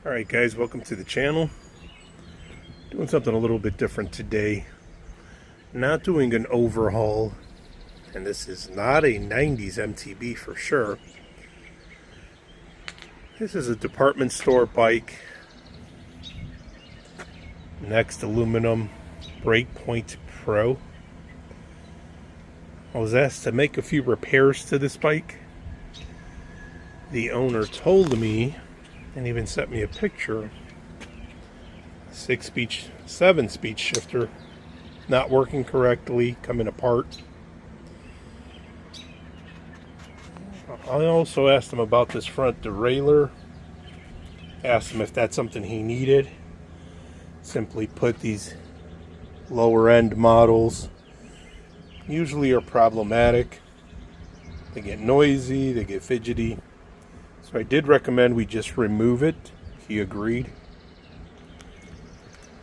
Alright guys, welcome to the channel. Doing something a little bit different today. Not doing an overhaul, and this is not a 90s MTB for sure. This is a department store bike. Next Aluminum Breakpoint Pro. I was asked to make a few repairs to this bike. The owner told me, and even sent me a picture, 7-speed shifter not working correctly, coming apart. I also asked him about this front derailleur. Asked him if that's something he needed. Simply put, these lower end models usually are problematic. They get noisy, they get fidgety. So I did recommend we just remove it. He agreed.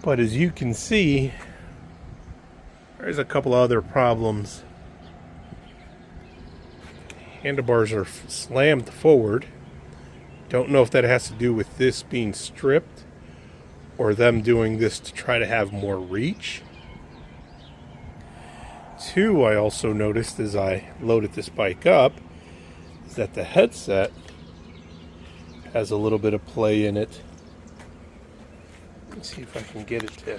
But as you can see, there's a couple other problems. Handlebars are slammed forward. Don't know if that has to do with this being stripped or them doing this to try to have more reach. Two, I also noticed as I loaded this bike up, is that the headset has a little bit of play in it. Let's see if I can get it to...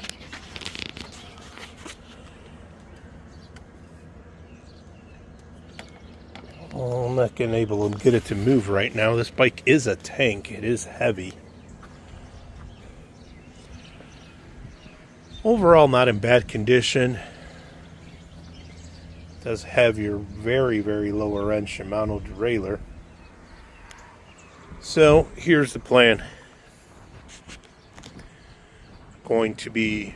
Oh, I'm not going to be able to get it to move right now. This bike is a tank. It is heavy. Overall, not in bad condition. It does have your very, very lower end Shimano derailleur. So here's the plan. Going to be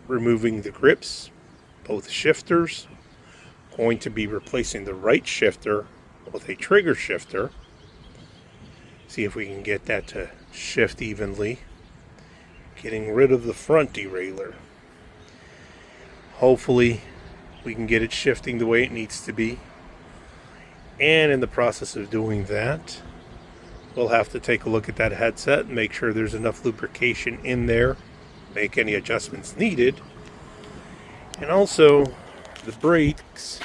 removing the grips, both shifters. Going to be replacing the right shifter with a trigger shifter. See if we can get that to shift evenly. Getting rid of the front derailleur. Hopefully we can get it shifting the way it needs to be. And in the process of doing that, we'll have to take a look at that headset and make sure there's enough lubrication in there, make any adjustments needed. And also, the brakes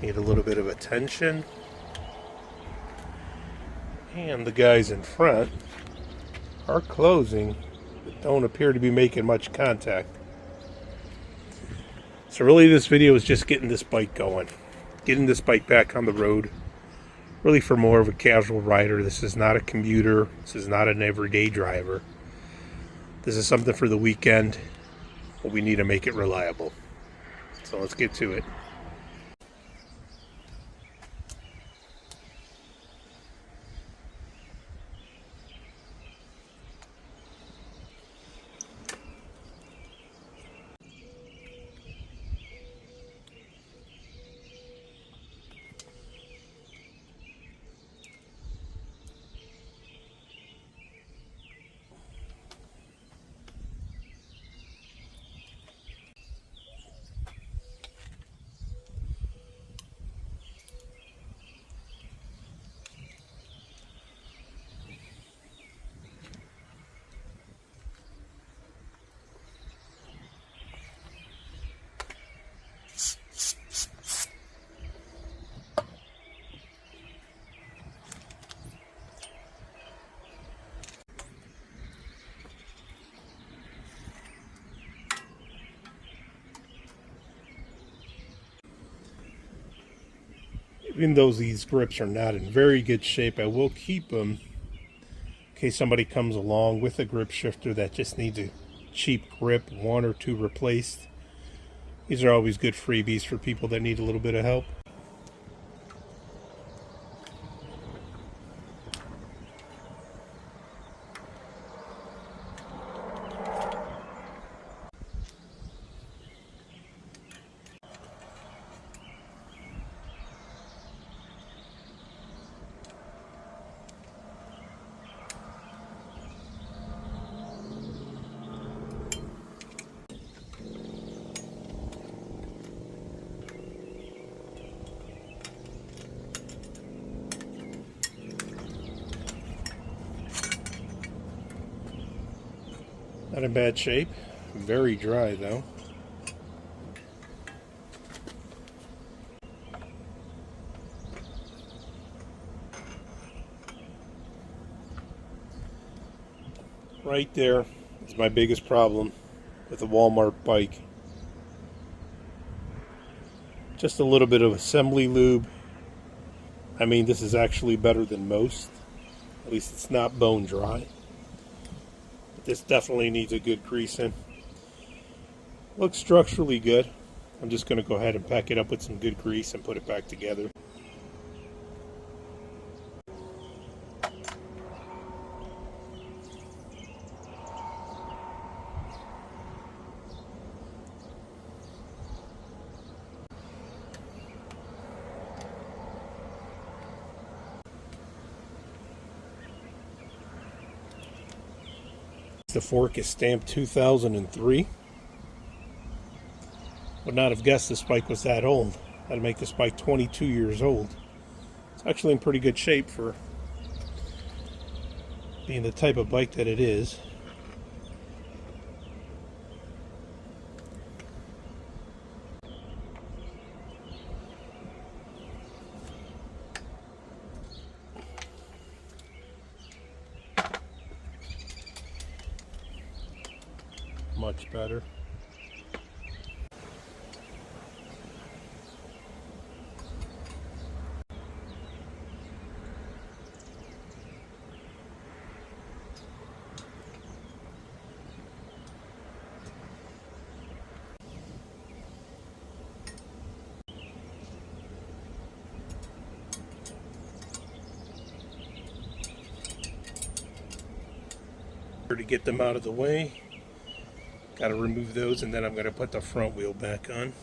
need a little bit of attention. And the guys in front are closing, but don't appear to be making much contact. So really this video is just getting this bike going. Getting this bike back on the road. Really for more of a casual rider. This is not a commuter. This is not an everyday driver. This is something for the weekend, but we need to make it reliable. So let's get to it. Even though these grips are not in very good shape, I will keep them in case somebody comes along with a grip shifter that just needs a cheap grip, one or two replaced. These are always good freebies for people that need a little bit of help. Not in bad shape. Very dry though. Right there is my biggest problem with a Walmart bike. Just a little bit of assembly lube. I mean, this is actually better than most. At least it's not bone dry. But this definitely needs a good greasing. Looks structurally good. I'm just going to go ahead and pack it up with some good grease and put it back together. The fork is stamped 2003. Would not have guessed this bike was that old. That'd make this bike 22 years old. It's actually in pretty good shape for being the type of bike that it is. Much better. To get them out of the way, got to remove those, and then I'm going to put the front wheel back on.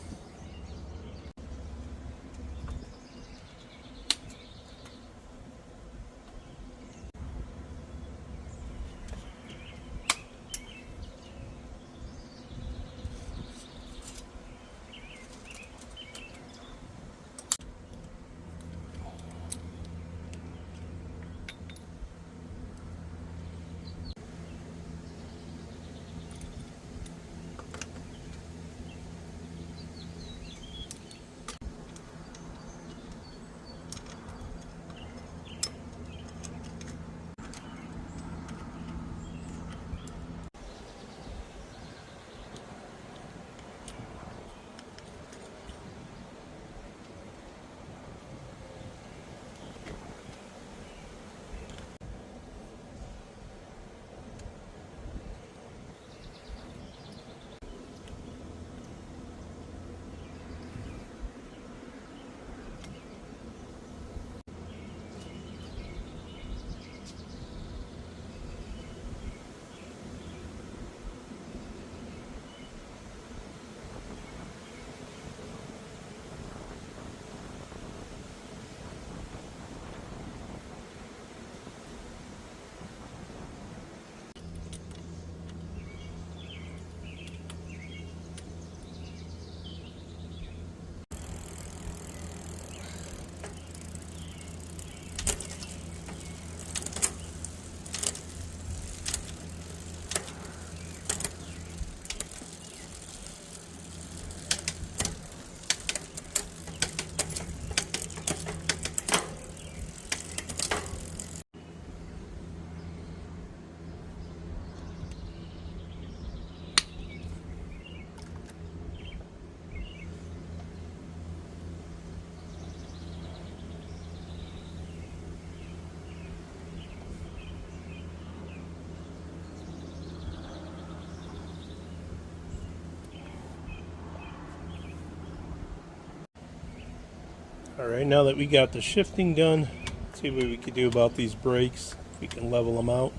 Alright, now that we got the shifting done, let's see what we can do about these brakes. If we can level them out.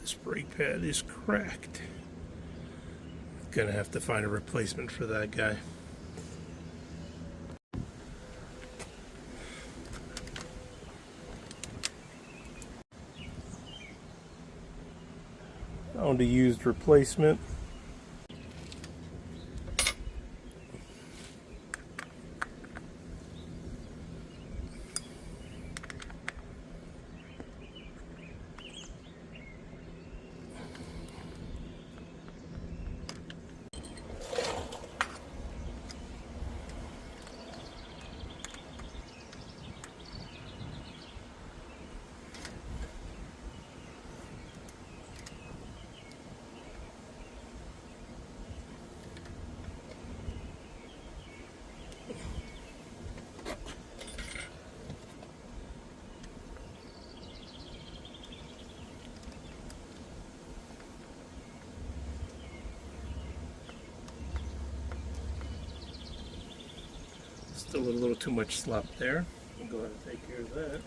This brake pad is cracked. Gonna have to find a replacement for that guy. Found a used replacement. Still a little too much slop there. We'll go ahead and take care of that.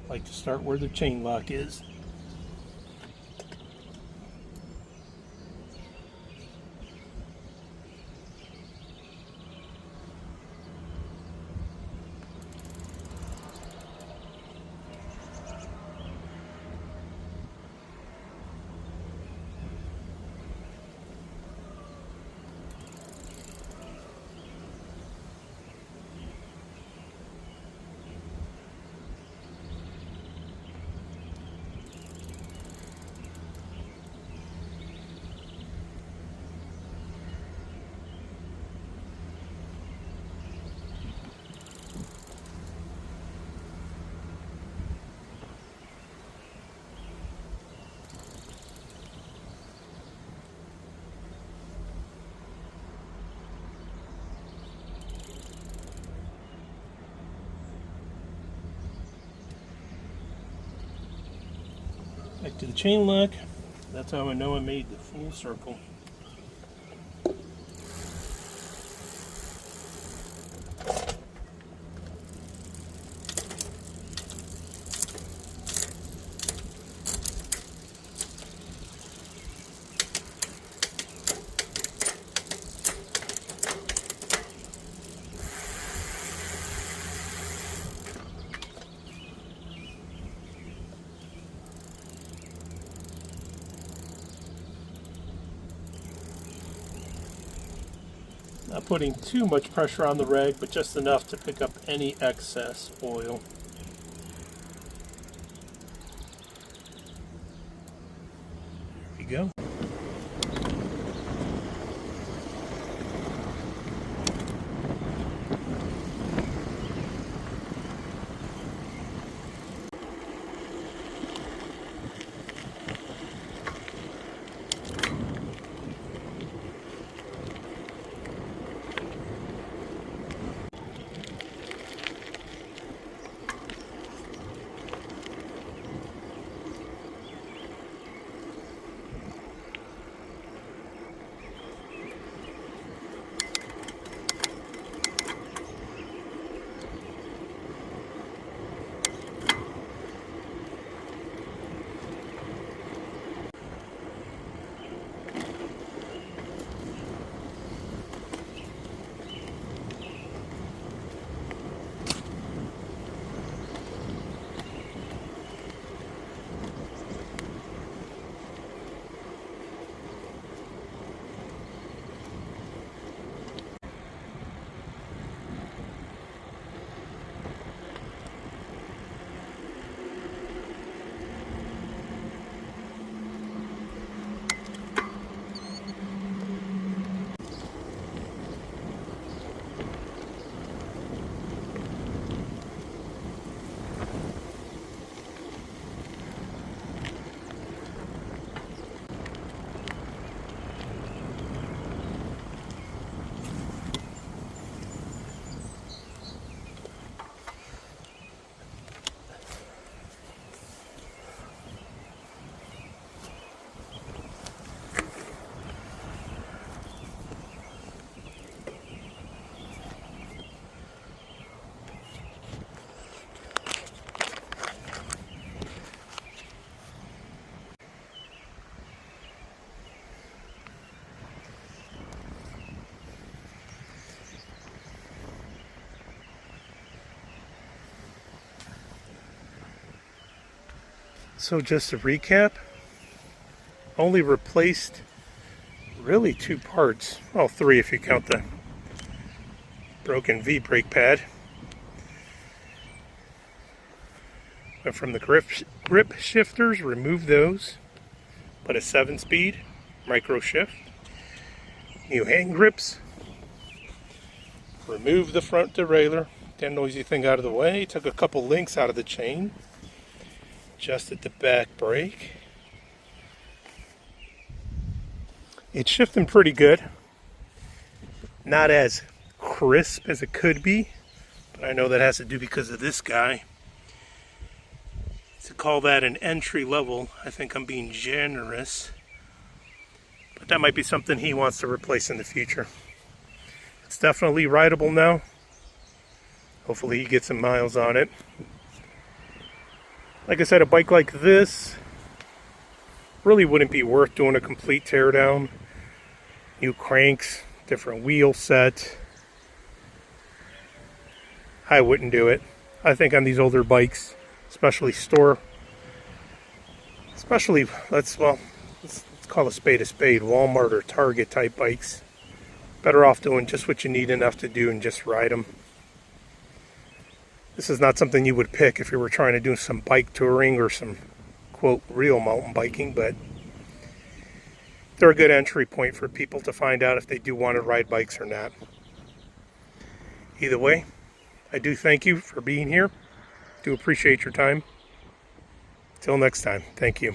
Like to start where the chain lock is. Back to the chain lock. That's how I know I made the full circle. Not putting too much pressure on the rag, but just enough to pick up any excess oil. There you go. So just to recap, only replaced really 2 parts. Well, 3 if you count the broken V-brake pad. Went from the grip shifters, removed those. Put a 7-speed micro shift. New hand grips. Removed the front derailleur. That noisy thing out of the way. Took a couple links out of the chain. Adjusted the back brake. It's shifting pretty good. Not as crisp as it could be, but I know that has to do because of this guy. To call that an entry level, I think I'm being generous. But that might be something he wants to replace in the future. It's definitely rideable now. Hopefully he gets some miles on it. Like I said, a bike like this really wouldn't be worth doing a complete teardown. New cranks, different wheel set. I wouldn't do it. I think on these older bikes, especially let's call a spade, Walmart or Target type bikes. Better off doing just what you need enough to do and just ride them. This is not something you would pick if you were trying to do some bike touring or some, quote, real mountain biking, but they're a good entry point for people to find out if they do want to ride bikes or not. Either way, I do thank you for being here. Do appreciate your time. Till next time, thank you.